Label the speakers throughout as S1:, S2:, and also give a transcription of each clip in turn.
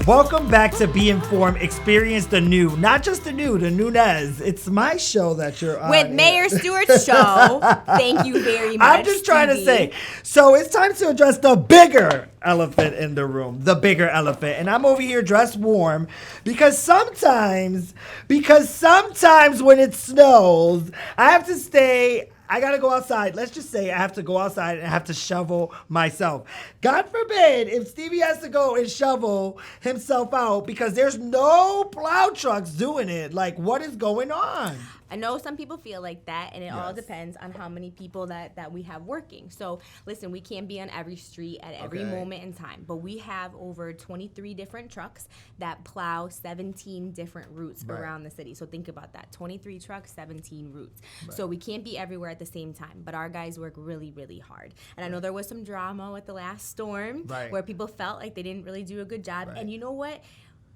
S1: Welcome back to Be Informed, Experience the New. Not just the new, the Newnez. It's my show that you're on.
S2: With Mayor Stewart's show. Thank you very much,
S1: I'm just trying to say. So it's time to address the bigger elephant in the room. The bigger elephant. And I'm over here dressed warm because sometimes when it snows, I have to stay... I got to go outside. Let's just say I have to go outside and I have to shovel myself. God forbid if Stevie has to go and shovel himself out because there's no plow trucks doing it. Like, what is going on?
S2: I know some people feel like that, and it all depends on how many people that we have working. So, listen, we can't be on every street at every moment in time, but we have over 23 different trucks that plow 17 different routes around the city. So think about that. 23 trucks, 17 routes. Right. So we can't be everywhere at the same time, but our guys work really, really hard. And I know there was some drama with the last storm where people felt like they didn't really do a good job. And you know what?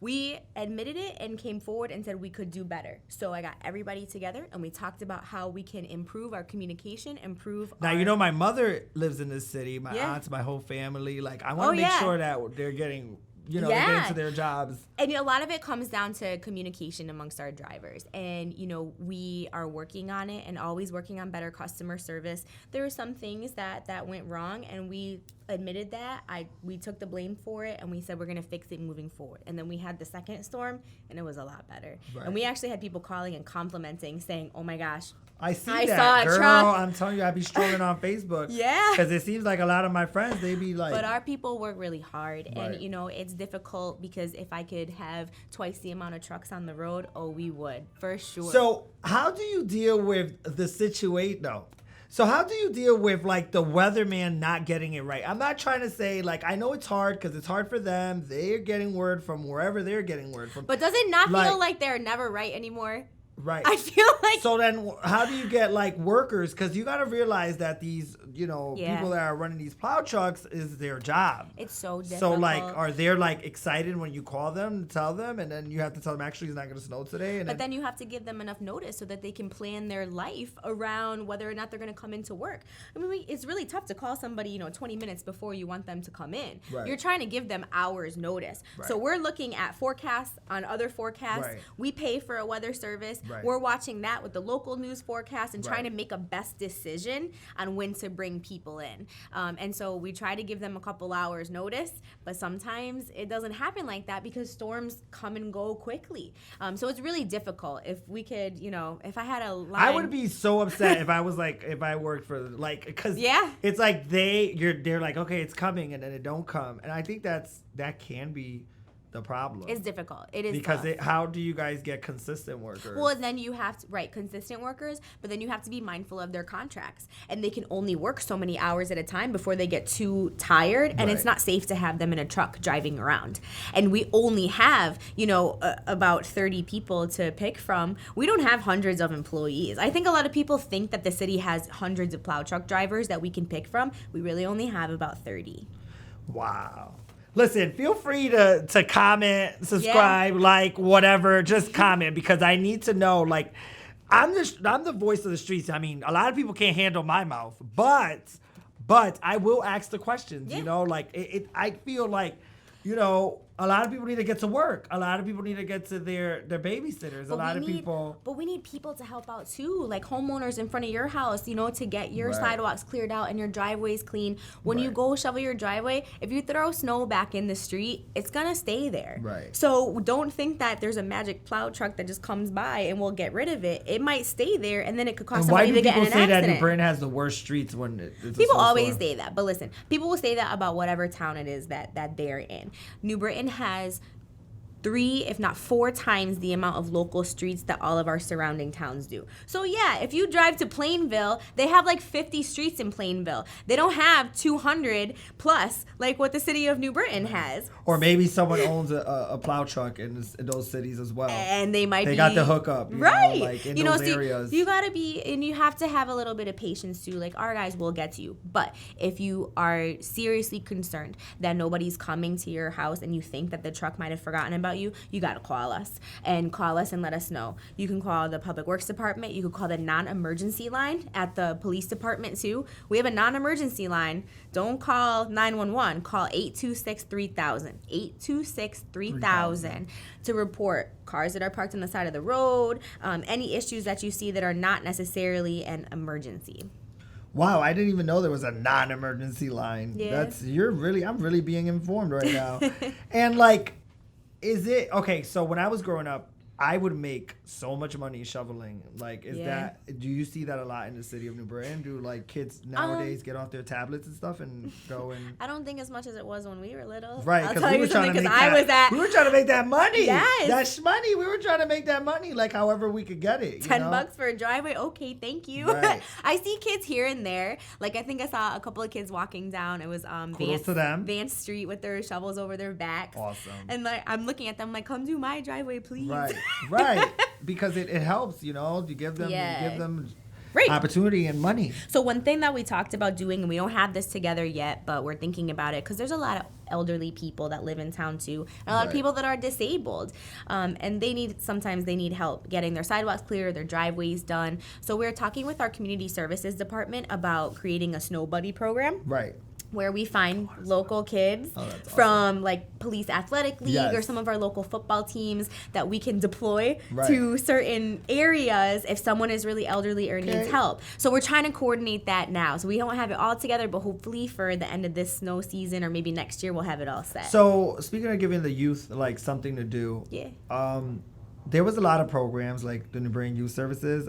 S2: We admitted it and came forward and said we could do better. So I got everybody together and we talked about how we can improve our communication,
S1: Now, you know, my mother lives in this city, my aunts, my whole family. Like, I want to make sure that they're getting... they're getting to their jobs.
S2: And a lot of it comes down to communication amongst our drivers. And, we are working on it and always working on better customer service. There were some things that went wrong, and we admitted that. We took the blame for it, and we said we're going to fix it moving forward. And then we had the second storm, and it was a lot better. Right. And we actually had people calling and complimenting, saying, oh, my gosh, I saw a
S1: girl.
S2: truck.
S1: I'm telling you, I be strolling on Facebook. Because it seems like a lot of my friends, they be like...
S2: But our people work really hard. And, it's difficult because if I could have twice the amount of trucks on the road, we would, for sure.
S1: So how do you deal with the situation, though? So how do you deal with, like, the weatherman not getting it right? I'm not trying to say, like, I know it's hard because it's hard for them. They're getting word from wherever they're getting word from.
S2: But does it not feel like they're never right anymore?
S1: Right.
S2: I feel like...
S1: So then how do you get, like, workers? Because you got to realize that these, people that are running these plow trucks is their job.
S2: It's so difficult.
S1: So, like, are they, like, excited when you call them, tell them, and then you have to tell them, actually, it's not going to snow today?
S2: But then you have to give them enough notice so that they can plan their life around whether or not they're going to come into work. I mean, it's really tough to call somebody, 20 minutes before you want them to come in. Right. You're trying to give them hours notice. Right. So we're looking at forecasts on other forecasts. Right. We pay for a weather service. Right. We're watching that with the local news forecast and trying to make a best decision on when to bring people in. And so we try to give them a couple hours notice, but sometimes it doesn't happen like that because storms come and go quickly. So it's really difficult. If we could, if I had a line.
S1: I would be so upset if I was like, if I worked for, like, because it's like they're like, okay, it's coming, and then it don't come. And I think that can be the problem.
S2: It's difficult. It is
S1: because how do you guys get consistent workers?
S2: Well, then you have to consistent workers, but then you have to be mindful of their contracts, and they can only work so many hours at a time before they get too tired, and it's not safe to have them in a truck driving around. And we only have about 30 people to pick from. We don't have hundreds of employees. I think a lot of people think that the city has hundreds of plow truck drivers that we can pick from. We really only have about 30.
S1: Wow. Listen, feel free to comment, subscribe, like, whatever. Just comment because I need to know. Like, I'm the voice of the streets. I mean, a lot of people can't handle my mouth, but I will ask the questions. Like I feel like, a lot of people need to get to work. A lot of people need to get to their babysitters. But
S2: we need people to help out too, like homeowners in front of your house, to get your sidewalks cleared out and your driveways clean. When you go shovel your driveway, if you throw snow back in the street, it's gonna stay there.
S1: Right.
S2: So don't think that there's a magic plow truck that just comes by and we'll get rid of it. It might stay there, and then it could cause somebody to get in an accident.
S1: Why do people say that New Britain has the worst streets when it's
S2: people always say that? But listen, people will say that about whatever town it is that they're in. New Britain has 3, if not 4 times the amount of local streets that all of our surrounding towns do. So if you drive to Plainville, they have like 50 streets in Plainville. They don't have 200 plus like what the city of New Britain has.
S1: Or maybe someone owns a plow truck in those cities as well.
S2: And they
S1: got the hookup,
S2: right?
S1: In those areas.
S2: You gotta be, and you have to have a little bit of patience too. Like, our guys will get to you. But if you are seriously concerned that nobody's coming to your house and you think that the truck might have forgotten about about you, you got to call us and let us know. You can call the Public Works Department. You can call the non-emergency line at the police department too. We have a non-emergency line. Don't call 911. Call 826-3000. 826-3000 to report cars that are parked on the side of the road, any issues that you see that are not necessarily an emergency.
S1: Wow, I didn't even know there was a non-emergency line.
S2: Yeah.
S1: I'm really being informed right now. And like, is it, okay, so when I was growing up, I would make so much money shoveling. Like, do you see that a lot in the city of New Britain? Do like kids nowadays get off their tablets and stuff and go and?
S2: I don't think as much as it was when we were little.
S1: Right, because we were trying to make that money.
S2: Yes.
S1: That's money. We were trying to make that money, like however we could get it.
S2: $10 for a driveway. Okay, thank you.
S1: Right.
S2: I see kids here and there. Like I think I saw a couple of kids walking down. It was Vance Street with their shovels over their backs.
S1: Awesome.
S2: And like I'm looking at them like, come do my driveway, please.
S1: Right. Because it helps, you give them opportunity and money.
S2: So one thing that we talked about doing, and we don't have this together yet, but we're thinking about it because there's a lot of elderly people that live in town too, and a lot of people that are disabled, and sometimes they need help getting their sidewalks clear, their driveways done. So we're talking with our community services department about creating a snow buddy program.
S1: Right.
S2: Where we find local kids from like police athletic league or some of our local football teams that we can deploy to certain areas if someone is really elderly or needs help. So we're trying to coordinate that now. So we don't have it all together, but hopefully for the end of this snow season or maybe next year we'll have it all set.
S1: So speaking of giving the youth like something to do, there was a lot of programs like the New Britain Youth Services.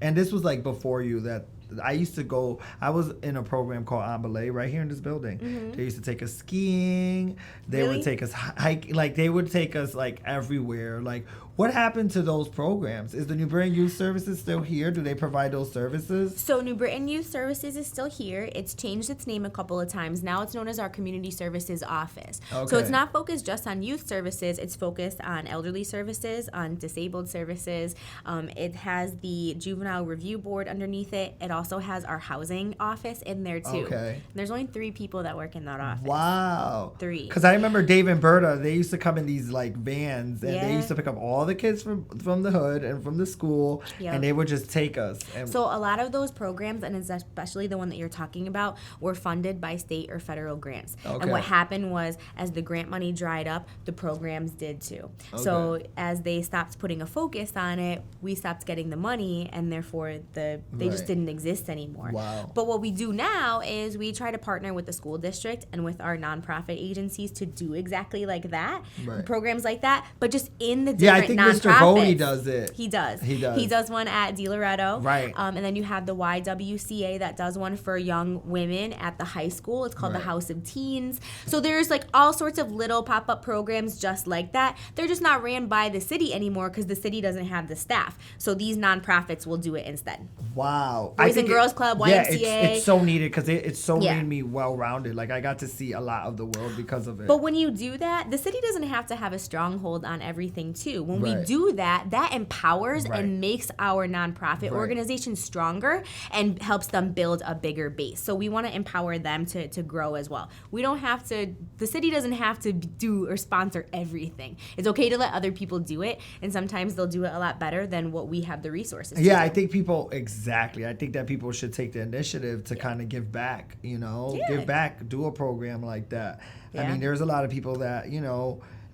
S1: And this was like before I was in a program called Ambulé right here in this building. Mm-hmm. They used to take us skiing. They would take us hiking. Like they would take us like everywhere. Like what happened to those programs? Is the New Britain Youth Services still here? Do they provide those services?
S2: So New Britain Youth Services is still here. It's changed its name a couple of times. Now it's known as our Community Services Office. Okay. So it's not focused just on youth services. It's focused on elderly services, on disabled services. It has the Juvenile Review Board underneath it. It also has our housing office in there too. Okay. There's only 3 people that work in that office.
S1: Wow.
S2: 3.
S1: Because I remember Dave and Berta, they used to come in these like vans and they used to pick up all the kids from the hood and from the school and they would just take us.
S2: So a lot of those programs, and especially the one that you're talking about, were funded by state or federal grants. Okay. And what happened was as the grant money dried up, the programs did too. Okay. So as they stopped putting a focus on it, we stopped getting the money and therefore they just didn't exist anymore.
S1: Wow.
S2: But what we do now is we try to partner with the school district and with our nonprofit agencies to do exactly like that, programs like that, but just in the different nonprofits.
S1: Mr. Bodie does it.
S2: He does. He does one at De Loretto.
S1: Right.
S2: And then you have the YWCA that does one for young women at the high school. It's called the House of Teens. So there's like all sorts of little pop-up programs just like that. They're just not ran by the city anymore because the city doesn't have the staff. So these nonprofits will do it instead.
S1: Wow.
S2: Boys and Girls Club, YMCA.
S1: Yeah, it's so needed because it's so made me well-rounded. Like I got to see a lot of the world because of it.
S2: But when you do that, the city doesn't have to have a stronghold on everything too. When we do that empowers and makes our nonprofit organization stronger and helps them build a bigger base. So we want to empower them to grow as well. The city doesn't have to do or sponsor everything. It's okay to let other people do it, and sometimes they'll do it a lot better than what we have the resources to do.
S1: I think I think that people should take the initiative to kind of give back, give back, do a program like that. Yeah. I mean, there's a lot of people that,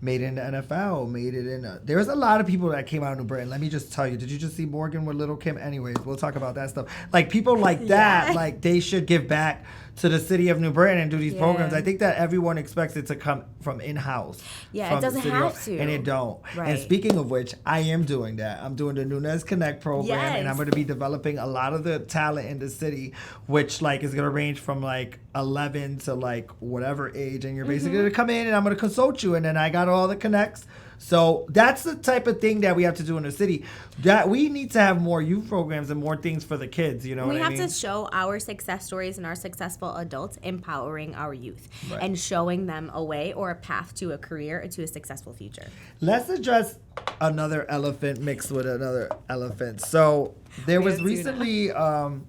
S1: made it in the NFL, there's a lot of people that came out of New Britain. Let me just tell you, did you just see Morgan with Little Kim? Anyways, we'll talk about that stuff. Like people like that, like they should give back to the city of New Britain and do these programs. I think that everyone expects it to come from in-house.
S2: Yeah, it doesn't have to.
S1: And it don't.
S2: Right.
S1: And speaking of which, I am doing that. I'm doing the Newnez Connect program, and I'm going to be developing a lot of the talent in the city, which like is going to range from like 11 to like whatever age. And you're basically going to come in and I'm going to consult you. And then I got all the connects. So that's the type of thing that we have to do in the city. That we need to have more youth programs and more things for the kids. You know what I mean?
S2: We have to show our success stories and our successful adults empowering our youth and showing them a way or a path to a career or to a successful future.
S1: Let's address another elephant mixed with another elephant. So there was recently a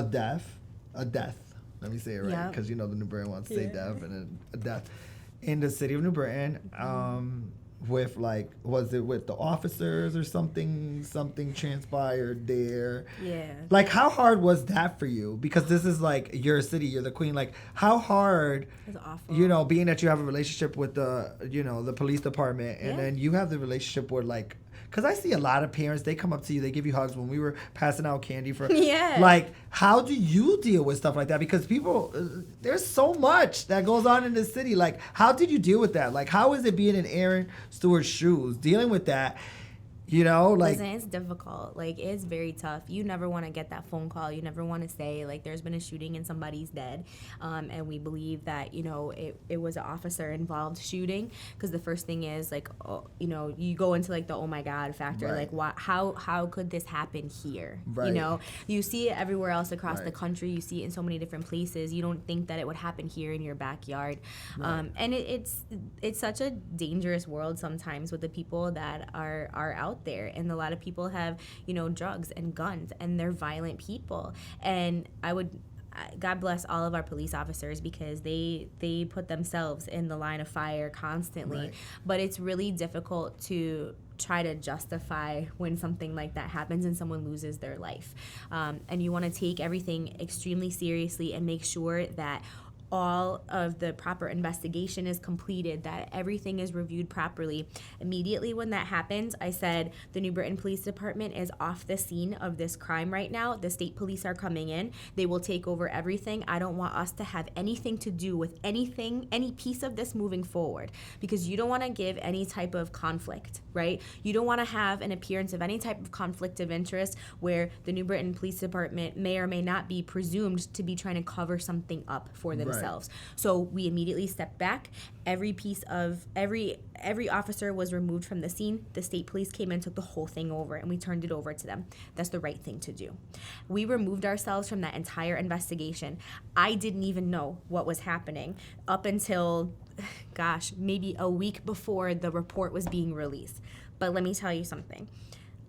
S1: death. Let me say it right because the New Britain wants to say death and then a death in the city of New Britain. with like, was it with the officers or something transpired there?
S2: Yeah.
S1: Like, how hard was that for you? Because this is like your city, you're the queen. Like, how hard,
S2: It's awful.
S1: you know, being that you have a relationship with the, you know, the police department, and then you have the relationship with like, because I see a lot of parents, they come up to you, they give you hugs. When we were passing out candy for, like, how do you deal with stuff like that? Because people, there's so much that goes on in this city. Like, how did you deal with that? Like, how is it being in Erin Stewart's shoes, dealing with that? You know, like,
S2: listen, it's difficult. Like, it's very tough. You never want to get that phone call. You never want to say, like, there's been a shooting and somebody's dead. And we believe that, you know, it was an officer involved shooting. Because the first thing is, like, oh, you know, you go into, like, the oh my God factor. Like, how could this happen here? You know, you see it everywhere else across the country. You see it in so many different places. You don't think that it would happen here in your backyard. And it's such a dangerous world sometimes with the people that are out there, and a lot of people have, you know, drugs and guns, and they're violent people. And God bless all of our police officers, because they put themselves in the line of fire constantly. But it's really difficult to try to justify when something like that happens and someone loses their life. And you want to take everything extremely seriously and make sure that all of the proper investigation is completed, that everything is reviewed properly. Immediately when that happens, I said, the New Britain Police Department is off the scene of this crime right now. The state police are coming in. They will take over everything. I don't want us to have anything to do with anything, any piece of this moving forward, because you don't want to give any type of conflict, right? You don't want to have an appearance of any type of conflict of interest where the New Britain Police Department may or may not be presumed to be trying to cover something up for themselves. So we immediately stepped back. Every officer was removed from the scene. The state police came and took the whole thing over, and we turned it over to them. That's the right thing to do. We removed ourselves from that entire investigation. I didn't even know what was happening up until, gosh, maybe a week before the report was being released. But let me tell you something.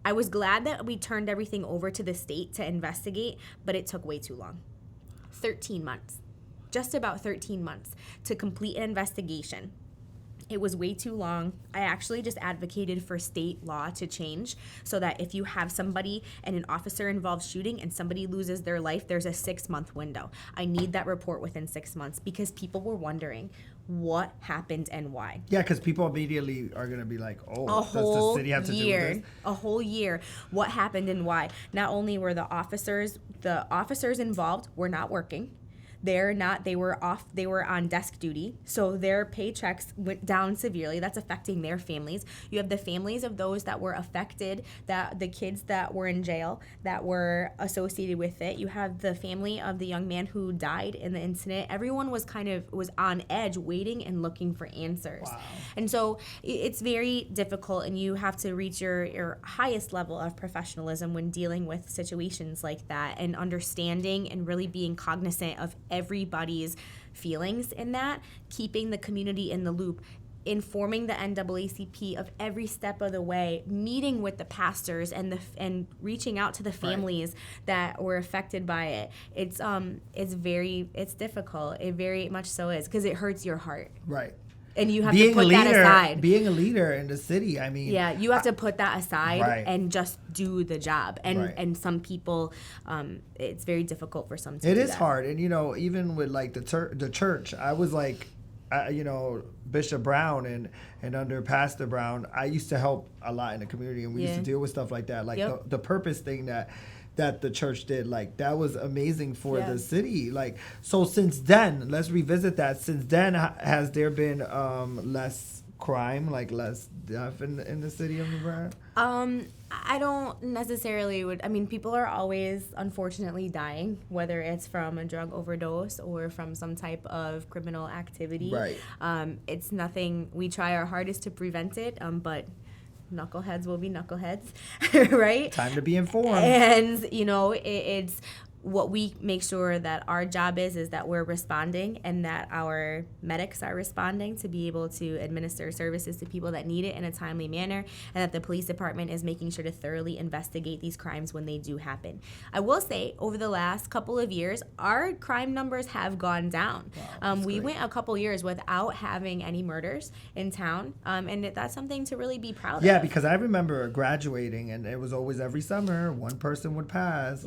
S2: I was glad that we turned everything over to the state to investigate, but it took way too long. 13 months. Just about 13 months to complete an investigation. It was way too long. I actually just advocated for state law to change so that if you have somebody and an officer involved shooting and somebody loses their life, there's a 6-month window. I need that report within 6 months, because people were wondering what happened and why.
S1: Yeah, because people immediately are going to be like, oh, does the city have to do with this?
S2: A whole year. What happened and why? Not only were the officers involved were not working. They were on desk duty, so their paychecks went down severely. That's affecting their families. You have the families of those that were affected, that the kids that were in jail that were associated with it. You have the family of the young man who died in the incident. Everyone was was on edge, waiting and looking for answers. Wow. And so it's very difficult, and you have to reach your highest level of professionalism when dealing with situations like that, and understanding and really being cognizant of everybody's feelings in that, keeping the community in the loop, informing the NAACP of every step of the way, meeting with the pastors and reaching out to the families that were affected by it. It's difficult. It very much so is, because it hurts your heart.
S1: Right.
S2: And you have to put that aside.
S1: Being a leader in the city, I mean.
S2: Yeah, you have to put that aside and just do the job. And some people, it's very difficult for some to do that.
S1: It is hard. And, you know, even with, like, the church, I was, like, you know, Bishop Brown and under Pastor Brown, I used to help a lot in the community, and we used to deal with stuff like that. Like, the purpose thing that the church did, like, that was amazing for the city. Like, so since then, let's revisit that. Since then, has there been less crime, like less death in the city of New Britain?
S2: I don't necessarily people are always unfortunately dying, whether it's from a drug overdose or from some type of criminal activity. Right. It's nothing, we try our hardest to prevent it, but knuckleheads will be knuckleheads, right?
S1: Time to be informed.
S2: And, you know, it's what we make sure that our job is that we're responding and that our medics are responding to be able to administer services to people that need it in a timely manner, and that the police department is making sure to thoroughly investigate these crimes when they do happen. I will say, over the last couple of years, our crime numbers have gone down.
S1: Wow,
S2: we went a couple years without having any murders in town, and that's something to really be proud of.
S1: Yeah, because I remember graduating, and it was always every summer, one person would pass.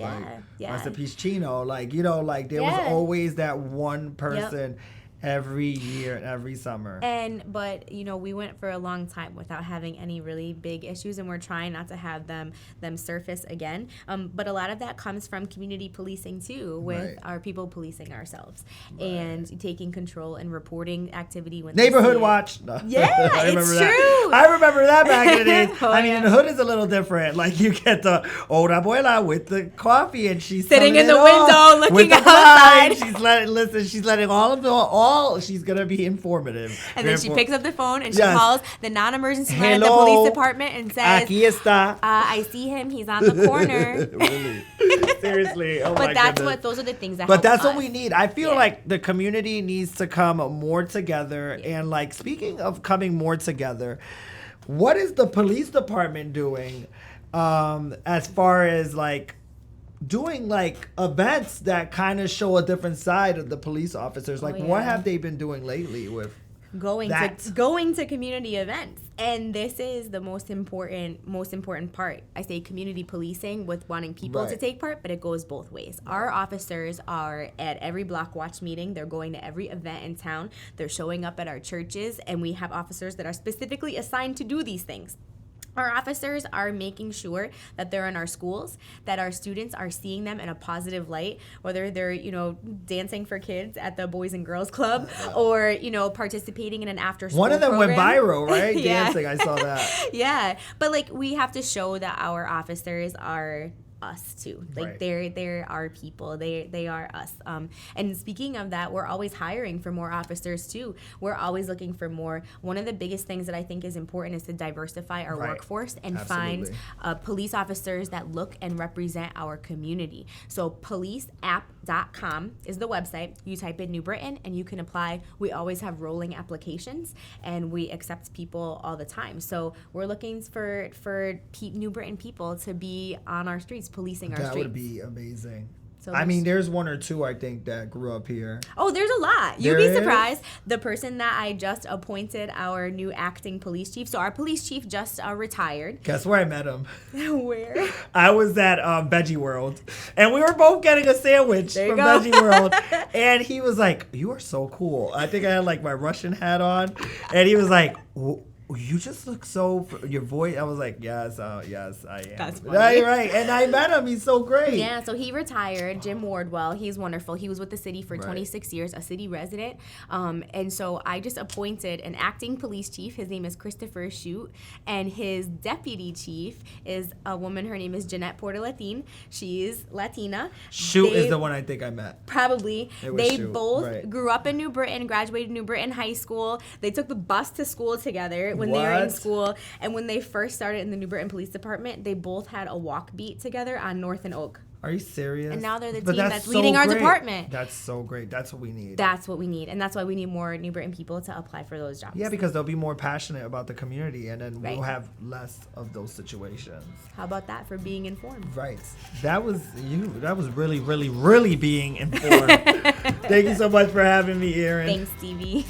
S1: Rest in peace, Chino. There was always that one person every year and every summer.
S2: But we went for a long time without having any really big issues, and we're trying not to have them surface again. But a lot of that comes from community policing too, with our people policing ourselves and taking control and reporting activity when
S1: neighborhood watch. No.
S2: Yeah, it's true.
S1: I remember that back in the days. In the hood is a little different. Like, you get the old abuela with the coffee, and she's
S2: sitting in the window looking outside.
S1: She's letting she's gonna be informative.
S2: And then she picks up the phone and she calls the non-emergency line at the police department and says,
S1: "Aquí está.
S2: I see him. He's on the corner."
S1: Really? Seriously. Oh,
S2: but those are the things that.
S1: But that's what we need. I feel like the community needs to come more together. And like, speaking of coming more together, what is the police department doing as far as like doing like events that kind of show a different side of the police officers? Like, what have they been doing lately with going to community events?
S2: And this is the most important part. I say community policing with wanting people to take part, but it goes both ways. Our officers are at every block watch meeting. They're going to every event in town. They're showing up at our churches, and we have officers that are specifically assigned to do these things. Our officers are making sure that they're in our schools, that our students are seeing them in a positive light, whether they're, dancing for kids at the Boys and Girls Club or, participating in an after-school
S1: One of them
S2: program.
S1: went viral, right? Dancing, I saw that.
S2: Yeah, but like, we have to show that our officers are us too. Like, they're our people. They are us. And speaking of that, we're always hiring for more officers too. We're always looking for more. One of the biggest things that I think is important is to diversify our workforce and find police officers that look and represent our community. So policeapp.com is the website. You type in New Britain and you can apply. We always have rolling applications and we accept people all the time. So we're looking for New Britain people to be on our streets, policing our streets.
S1: That would be amazing.
S2: So
S1: there's one or two, I think, that grew up here.
S2: Oh, there's a lot. You'd be surprised. The person that I just appointed our new acting police chief. So our police chief just retired.
S1: Guess where I met him?
S2: Where?
S1: I was at Veggie World. And we were both getting a sandwich from Veggie World. And he was like, "You are so cool." I think I had like my Russian hat on. And he was like, "You just look so, your voice." I was like, yes, I am.
S2: That's funny.
S1: Right. And I met him. He's so great.
S2: Yeah, so he retired. Jim Wardwell, he's wonderful. He was with the city for 26 years, a city resident. And so I just appointed an acting police chief. His name is Christopher Shute. And his deputy chief is a woman. Her name is Jeanette Portalatin. She is Latina.
S1: Shute is the one I think I met.
S2: Probably. They both grew up in New Britain, graduated New Britain High School. They took the bus to school together when they were in school. And when they first started in the New Britain Police Department, they both had a walk beat together on North and Oak.
S1: Are you serious?
S2: And now they're the team that's leading our department.
S1: That's so great. That's what we need.
S2: That's what we need. And that's why we need more New Britain people to apply for those jobs.
S1: Yeah, because they'll be more passionate about the community, and then we'll have less of those situations.
S2: How about that for being informed?
S1: Right. That was you. That was really, really, really being informed. Thank you so much for having me, Erin.
S2: Thanks, Stevie.